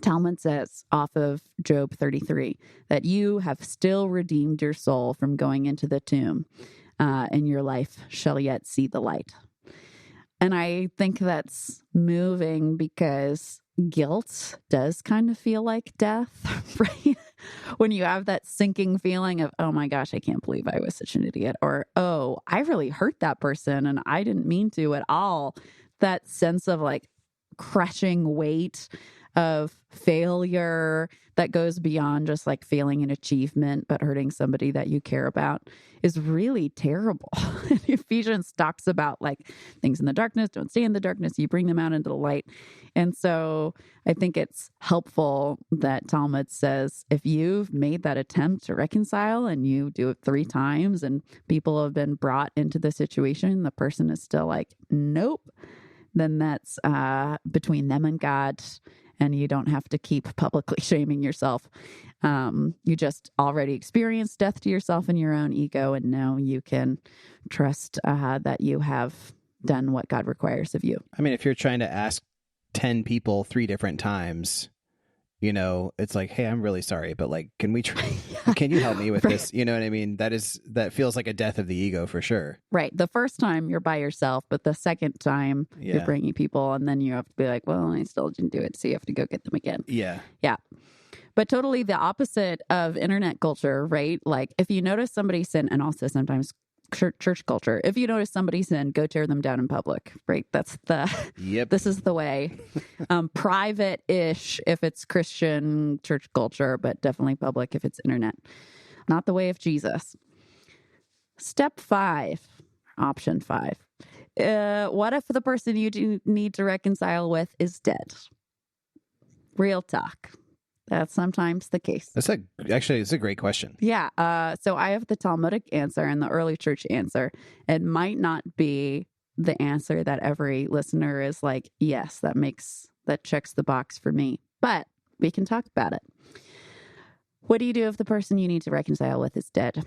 Talmud says off of Job 33 that you have still redeemed your soul from going into the tomb, and your life shall yet see the light. And I think that's moving because guilt does kind of feel like death, right? When you have that sinking feeling of, oh my gosh, I can't believe I was such an idiot, or, oh, I really hurt that person and I didn't mean to at all. That sense of like crushing weight of failure that goes beyond just like failing an achievement, but hurting somebody that you care about is really terrible. Ephesians talks about like things in the darkness, don't stay in the darkness, you bring them out into the light. And so I think it's helpful that Talmud says, if you've made that attempt to reconcile and you do it 3 times and people have been brought into the situation, the person is still like, nope, then that's between them and God, and you don't have to keep publicly shaming yourself. You just already experienced death to yourself and your own ego, and now you can trust that you have done what God requires of you. I mean, if you're trying to ask 10 people 3 different times, you know, it's like, hey, I'm really sorry, but like, can we try? Can you help me with this? You know what I mean? That feels like a death of the ego for sure. Right. The first time you're by yourself, but the second time you're bringing people, and then you have to be like, well, I still didn't do it, so you have to go get them again. Yeah. Yeah. But totally the opposite of internet culture, right? Like if you notice somebody sin, and also sometimes church culture, if you notice somebody sin, go tear them down in public, right? That's this is the way. Private-ish if it's Christian church culture, but definitely public if it's internet. Not the way of Jesus. Step 5, option 5. What if the person you do need to reconcile with is dead? Real talk. That's sometimes the case. It's a great question. Yeah. So I have the Talmudic answer and the early church answer. It might not be the answer that every listener is like, yes, that checks the box for me. But we can talk about it. What do you do if the person you need to reconcile with is dead?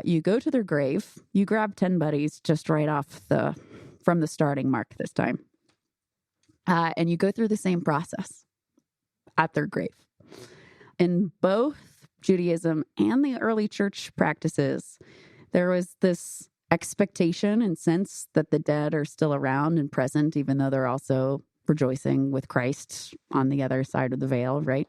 You go to their grave. You grab 10 buddies just right off from the starting mark this time. And you go through the same process at their grave. In both Judaism and the early church practices, there was this expectation and sense that the dead are still around and present, even though they're also rejoicing with Christ on the other side of the veil, right?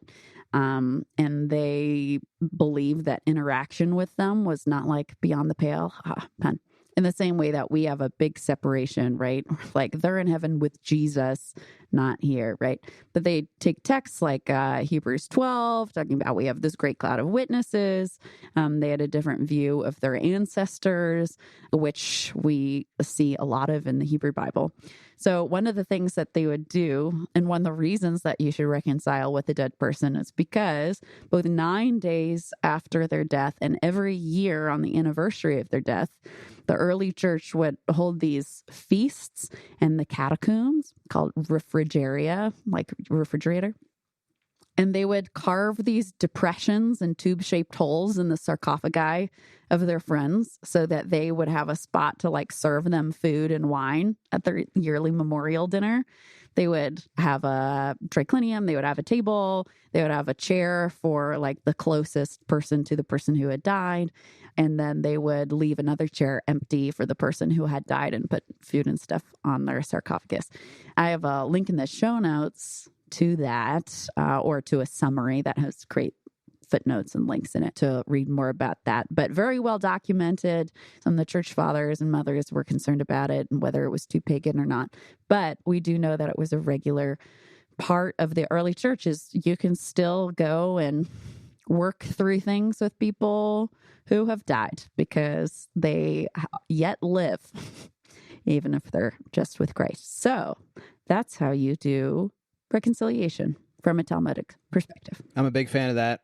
And they believed that interaction with them was not like beyond the pale. Pun. In the same way that we have a big separation, right? Like they're in heaven with Jesus, not here, right? But they take texts like Hebrews 12, talking about we have this great cloud of witnesses. They had a different view of their ancestors, which we see a lot of in the Hebrew Bible. So one of the things that they would do, and one of the reasons that you should reconcile with a dead person is because both 9 days after their death and every year on the anniversary of their death, the early church would hold these feasts in the catacombs called refrigeria, like refrigerator. And they would carve these depressions and tube-shaped holes in the sarcophagi of their friends so that they would have a spot to like serve them food and wine at their yearly memorial dinner. They would have a triclinium, they would have a table, they would have a chair for like the closest person to the person who had died. And then they would leave another chair empty for the person who had died and put food and stuff on their sarcophagus. I have a link in the show notes to that, or to a summary that has great footnotes and links in it to read more about that. But very well documented. Some of the church fathers and mothers were concerned about it and whether it was too pagan or not. But we do know that it was a regular part of the early churches. You can still go and work through things with people who have died because they yet live, even if they're just with Christ. So that's how you do reconciliation from a Talmudic perspective. I'm a big fan of that.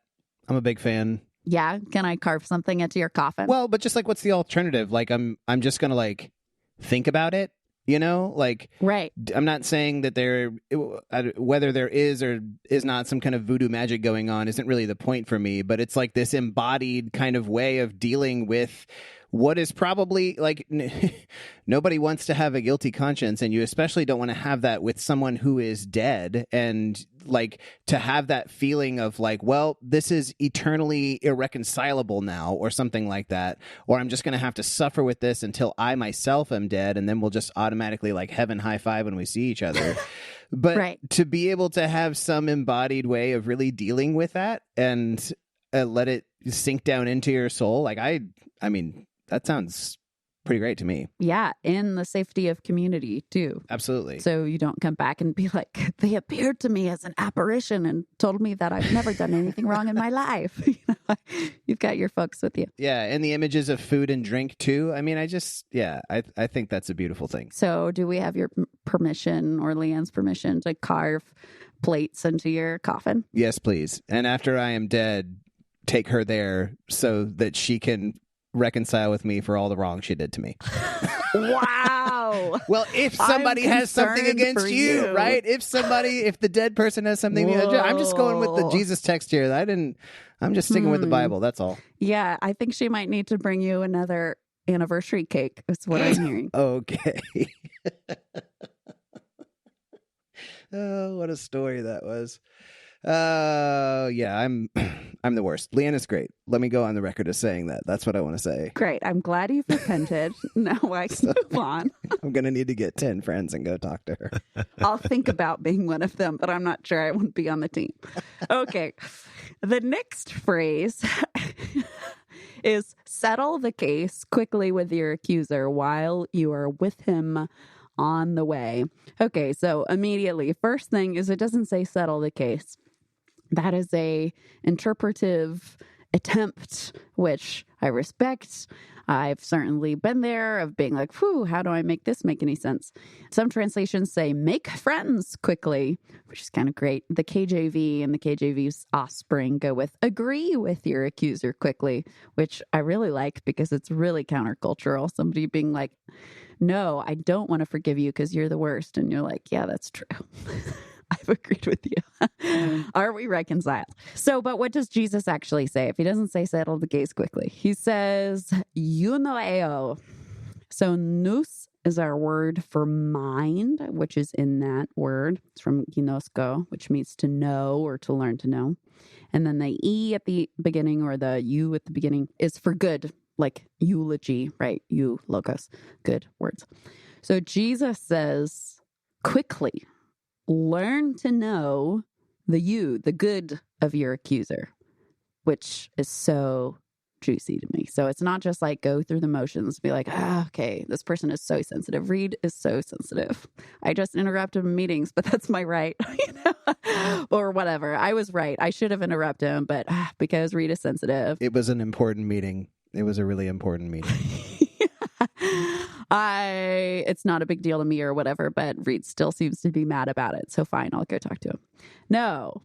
I'm a big fan. Yeah. Can I carve something into your coffin? Well, but just like, what's the alternative? Like, I'm just going to like think about it, you know, like, right. I'm not saying that whether there is or is not some kind of voodoo magic going on isn't really the point for me, but it's like this embodied kind of way of dealing with what is probably like nobody wants to have a guilty conscience, and you especially don't want to have that with someone who is dead, and like to have that feeling of like, well, this is eternally irreconcilable now or something like that, or I'm just going to have to suffer with this until I myself am dead, and then we'll just automatically like heaven high five when we see each other. But right. To be able to have some embodied way of really dealing with that and let it sink down into your soul, like I mean, that sounds pretty great to me. Yeah, in the safety of community, too. Absolutely. So you don't come back and be like, they appeared to me as an apparition and told me that I've never done anything wrong in my life. You've got your folks with you. Yeah, and the images of food and drink, too. I mean, I think that's a beautiful thing. So do we have your permission or Leanne's permission to carve plates into your coffin? Yes, please. And after I am dead, take her there so that she can reconcile with me for all the wrong she did to me. Wow. No. Well, if somebody has something concerned against for you, you. right? If the dead person has something, I'm just going with the Whoa. Jesus text here. I'm just sticking with the Bible. That's all. Yeah, I think she might need to bring you another anniversary cake, is what I'm hearing. Okay. Oh, what a story that was. Yeah, I'm the worst. Leanna's great. Let me go on the record as saying that. That's what I want to say. Great. I'm glad you've repented. Now I can move on. I'm going to need to get 10 friends and go talk to her. I'll think about being one of them, but I'm not sure I won't be on the team. Okay. The next phrase is settle the case quickly with your accuser while you are with him on the way. Okay, so immediately, first thing is it doesn't say settle the case. That is a interpretive attempt, which I respect. I've certainly been there of being like, whew, how do I make this make any sense? Some translations say make friends quickly, which is kind of great. The KJV and the KJV's offspring go with agree with your accuser quickly, which I really like because it's really countercultural. Somebody being like, no, I don't want to forgive you because you're the worst. And you're like, yeah, that's true. I've agreed with you. Are we reconciled? So, but what does Jesus actually say? If he doesn't say settle the case quickly, he says, eunoeo. So nous is our word for mind, which is in that word. It's from ginosko, which means to know or to learn to know. And then the E at the beginning or the U at the beginning is for good, like eulogy, right? Logos, good words. So Jesus says, quickly, learn to know the good of your accuser, which is so juicy to me. So it's not just like go through the motions, be like, okay, this person is so sensitive. Reed is so sensitive. I just interrupt him in meetings, but that's my right, or whatever. I was right. I should have interrupted him, but because Reed is sensitive. It was an important meeting. It was a really important meeting. It's not a big deal to me or whatever, but Reed still seems to be mad about it. So fine, I'll go talk to him. No,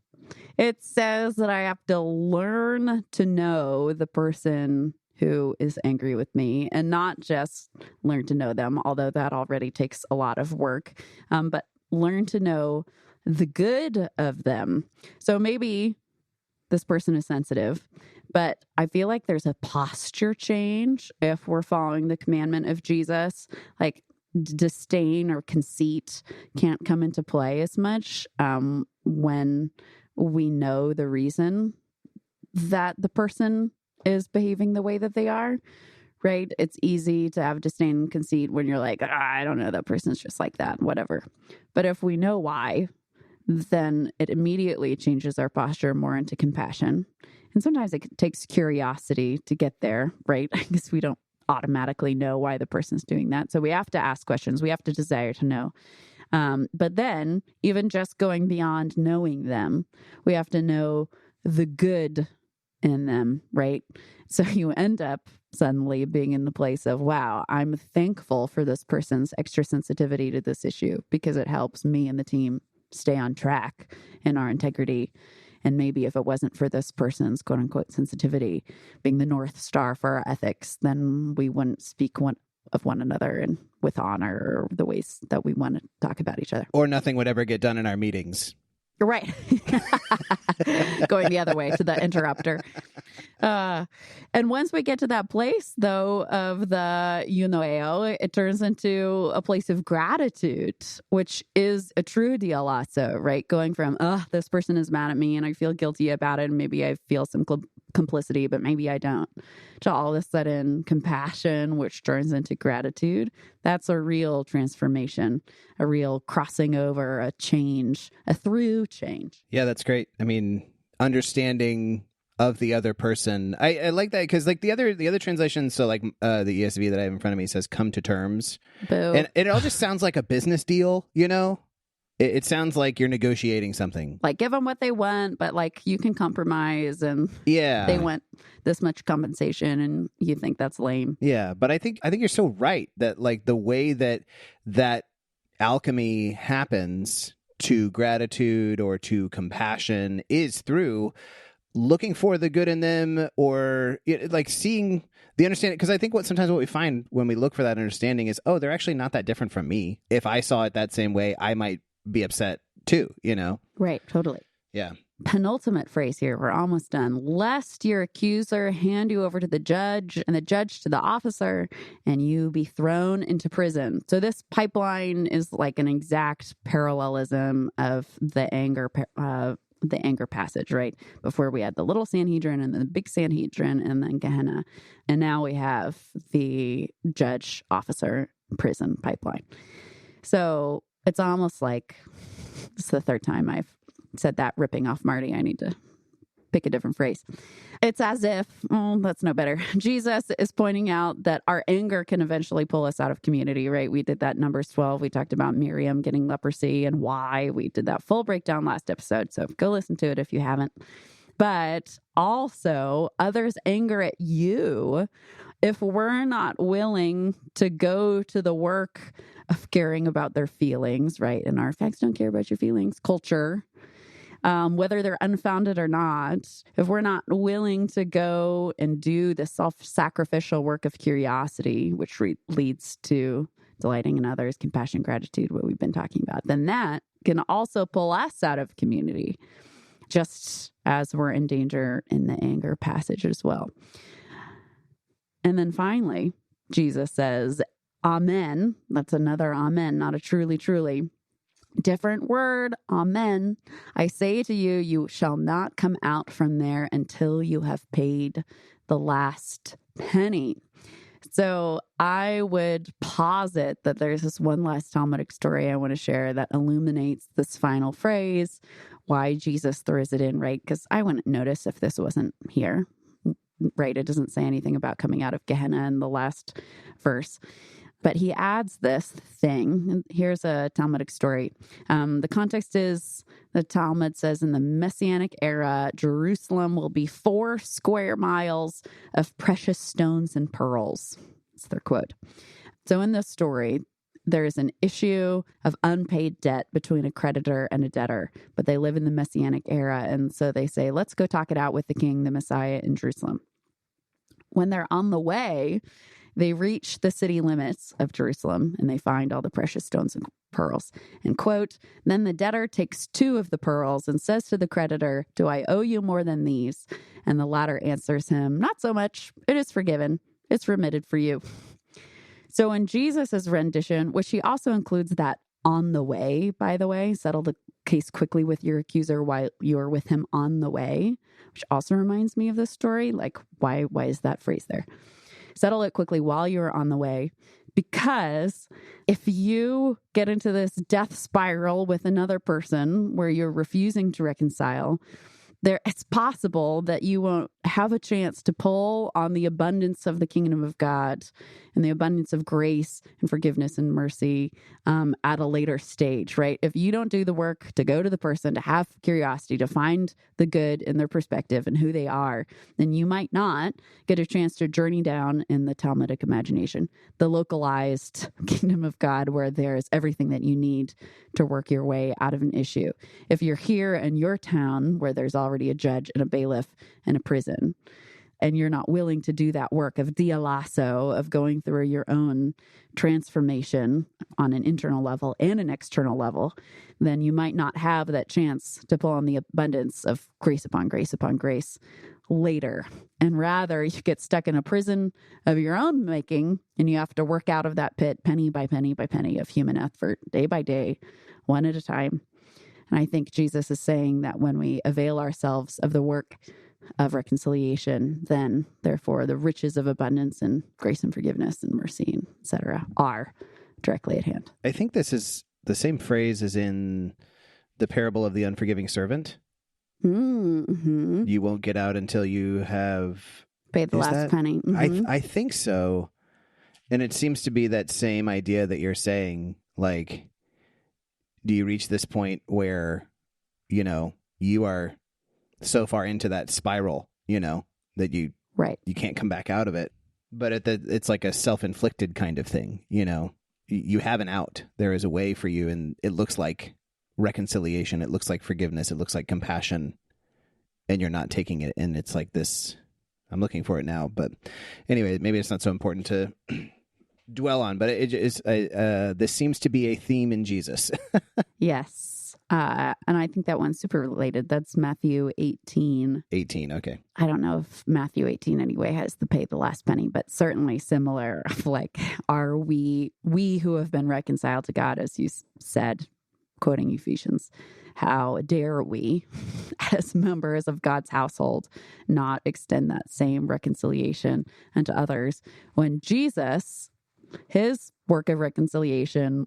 it says that I have to learn to know the person who is angry with me and not just learn to know them, although that already takes a lot of work, but learn to know the good of them. So maybe this person is sensitive, but I feel like there's a posture change if we're following the commandment of Jesus. Like disdain or conceit can't come into play as much when we know the reason that the person is behaving the way that they are, right? It's easy to have disdain and conceit when you're like, I don't know, that person's just like that, whatever. But if we know why, then it immediately changes our posture more into compassion. And sometimes it takes curiosity to get there, right? I guess we don't automatically know why the person's doing that. So we have to ask questions. We have to desire to know. But then even just going beyond knowing them, we have to know the good in them, right? So you end up suddenly being in the place of, wow, I'm thankful for this person's extra sensitivity to this issue because it helps me and the team stay on track in our integrity. And maybe if it wasn't for this person's quote unquote sensitivity being the North Star for our ethics, then we wouldn't speak of one another and with honor or the ways that we want to talk about each other. Or nothing would ever get done in our meetings. Right. Going the other way to the interrupter. And once we get to that place, though, of the eunoeo, it turns into a place of gratitude, which is a true deal also, right? Going from, this person is mad at me and I feel guilty about it. And maybe I feel some complicity, but maybe I don't. To all of a sudden compassion, which turns into gratitude. That's a real transformation, a real crossing over, a change, a through change. Yeah, that's great. I mean, understanding of the other person. I like that because like the other translation, so like the ESV that I have in front of me says come to terms. Boo. And it all just sounds like a business deal, you know? It sounds like you're negotiating something. Like give them what they want, but like you can compromise and they want this much compensation and you think that's lame. Yeah, but I think you're so right that like the way that alchemy happens to gratitude or to compassion is through looking for the good in them, or like seeing the understanding. Because I think sometimes what we find when we look for that understanding is, oh, they're actually not that different from me. If I saw it that same way, I might be upset too, Right, totally. Yeah. Penultimate phrase here, we're almost done. Lest your accuser hand you over to the judge and the judge to the officer and you be thrown into prison. So this pipeline is like an exact parallelism of the anger passage, right? Before we had the little Sanhedrin and then the big Sanhedrin and then Gehenna. And now we have the judge, officer, prison pipeline. So it's almost like, it's the third time I've said that, ripping off Marty. I need to pick a different phrase. It's as if, that's no better. Jesus is pointing out that our anger can eventually pull us out of community, right? We did that in Numbers 12. We talked about Miriam getting leprosy and why. We did that full breakdown last episode. So go listen to it if you haven't. But also others' anger at you, if we're not willing to go to the work of caring about their feelings, right? And our facts don't care about your feelings culture, whether they're unfounded or not, if we're not willing to go and do the self-sacrificial work of curiosity, which leads to delighting in others, compassion, gratitude, what we've been talking about, then that can also pull us out of community, just as we're in danger in the anger passage as well. And then finally, Jesus says, Amen. That's another amen, not a truly, truly. Different word, amen. I say to you, you shall not come out from there until you have paid the last penny. So I would posit that there's this one last Talmudic story I want to share that illuminates this final phrase, why Jesus throws it in, right? Because I wouldn't notice if this wasn't here, right? It doesn't say anything about coming out of Gehenna in the last verse. But he adds this thing. Here's a Talmudic story. The context is, the Talmud says, in the Messianic era, Jerusalem will be 4 square miles of precious stones and pearls. That's their quote. So in this story, there's an issue of unpaid debt between a creditor and a debtor, but they live in the Messianic era. And so they say, let's go talk it out with the king, the Messiah, in Jerusalem. When they're on the way, they reach the city limits of Jerusalem and they find all the precious stones and pearls. And quote, then the debtor takes 2 of the pearls and says to the creditor, do I owe you more than these? And the latter answers him, not so much. It is forgiven. It's remitted for you. So in Jesus's rendition, which he also includes that on the way, by the way, settle the case quickly with your accuser while you're with him on the way, which also reminds me of this story. Like, why is that phrase there? Settle it quickly while you're on the way, because if you get into this death spiral with another person where you're refusing to reconcile, it's possible that you won't have a chance to pull on the abundance of the kingdom of God and the abundance of grace and forgiveness and mercy at a later stage, right? If you don't do the work to go to the person, to have curiosity, to find the good in their perspective and who they are, then you might not get a chance to journey down in the Talmudic imagination, the localized kingdom of God where there's everything that you need to work your way out of an issue. If you're here in your town where there's already a judge and a bailiff and a prison, and you're not willing to do that work of dialasso, of going through your own transformation on an internal level and an external level, then you might not have that chance to pull on the abundance of grace upon grace upon grace later. And rather, you get stuck in a prison of your own making, and you have to work out of that pit penny by penny by penny of human effort, day by day, one at a time. And I think Jesus is saying that when we avail ourselves of the work of reconciliation, then therefore the riches of abundance and grace and forgiveness and mercy, and et cetera, are directly at hand. I think this is the same phrase as in the parable of the unforgiving servant. Mm-hmm. You won't get out until you have paid the last penny. Mm-hmm. I think so. And it seems to be that same idea that you're saying, like, do you reach this point where, you are so far into that spiral, that you can't come back out of it. But it's like a self-inflicted kind of thing, You have an out. There is a way for you, and it looks like reconciliation. It looks like forgiveness. It looks like compassion. and you're not taking it. And it's like this, I'm looking for it now, but anyway, maybe it's not so important to dwell on, but it is, this seems to be a theme in Jesus. Yes. And I think that one's super related. That's Matthew 18. 18, okay. I don't know if Matthew 18 anyway has the pay the last penny, but certainly similar. Like, are we who have been reconciled to God, as you said, quoting Ephesians, how dare we, as members of God's household, not extend that same reconciliation unto others when Jesus, his work of reconciliation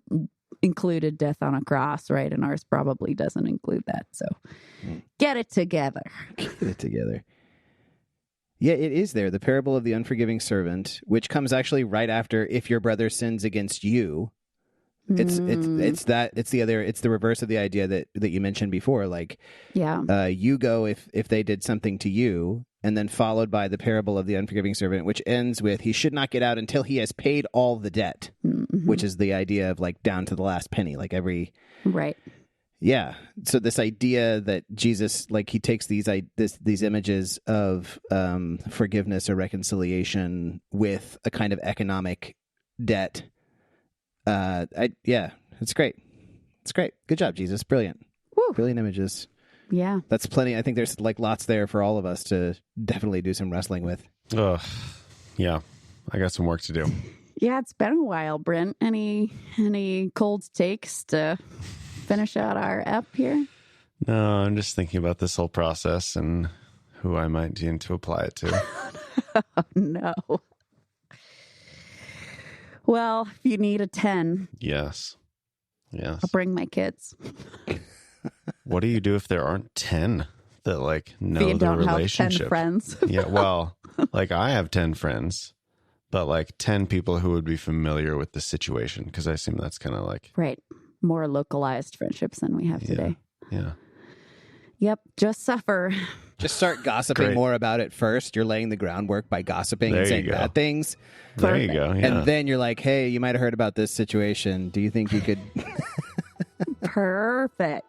included death on a cross, right? And ours probably doesn't include that. So get it together. Get it together. Yeah, it is there. The parable of the unforgiving servant, which comes actually right after if your brother sins against you. It's the reverse of the idea that you mentioned before. Like, you go if they did something to you, and then followed by the parable of the unforgiving servant, which ends with he should not get out until he has paid all the debt, which is the idea of like down to the last penny, like every right. Yeah. So this idea that Jesus, like, he takes these images of forgiveness or reconciliation with a kind of economic debt. It's great. It's great. Good job, Jesus. Brilliant. Woo. Brilliant images. Yeah. That's plenty. I think there's like lots there for all of us to definitely do some wrestling with. Yeah. I got some work to do. Yeah, it's been a while, Brent. Any cold takes to finish out our ep here? No, I'm just thinking about this whole process and who I might need to apply it to. Oh, no. Well, if you need a 10. Yes. I'll bring my kids. What do you do if there aren't 10 that like know you the don't relationship? Have 10 friends. Yeah, well, like I have 10 friends, but like 10 people who would be familiar with the situation, because I assume that's kind of like... Right. More localized friendships than we have today. Yeah. Yep. Just suffer. Just start gossiping more about it first. You're laying the groundwork by gossiping and saying bad things. There you go. Yeah. And then you're like, hey, you might have heard about this situation. Do you think you could... Perfect.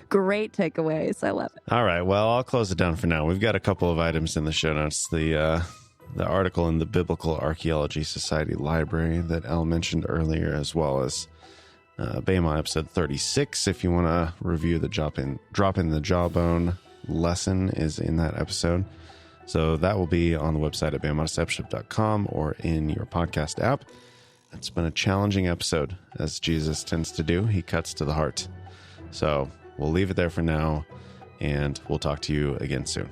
Great takeaways. I love it. All right. Well, I'll close it down for now. We've got a couple of items in the show notes. The article in the Biblical Archaeology Society Library that Elle mentioned earlier, as well as BEMA episode 36. If you want to review the drop in the jawbone lesson is in that episode. So that will be on the website at BEMAdiscipleship.com or in your podcast app. It's been a challenging episode, as Jesus tends to do. He cuts to the heart. So we'll leave it there for now, and we'll talk to you again soon.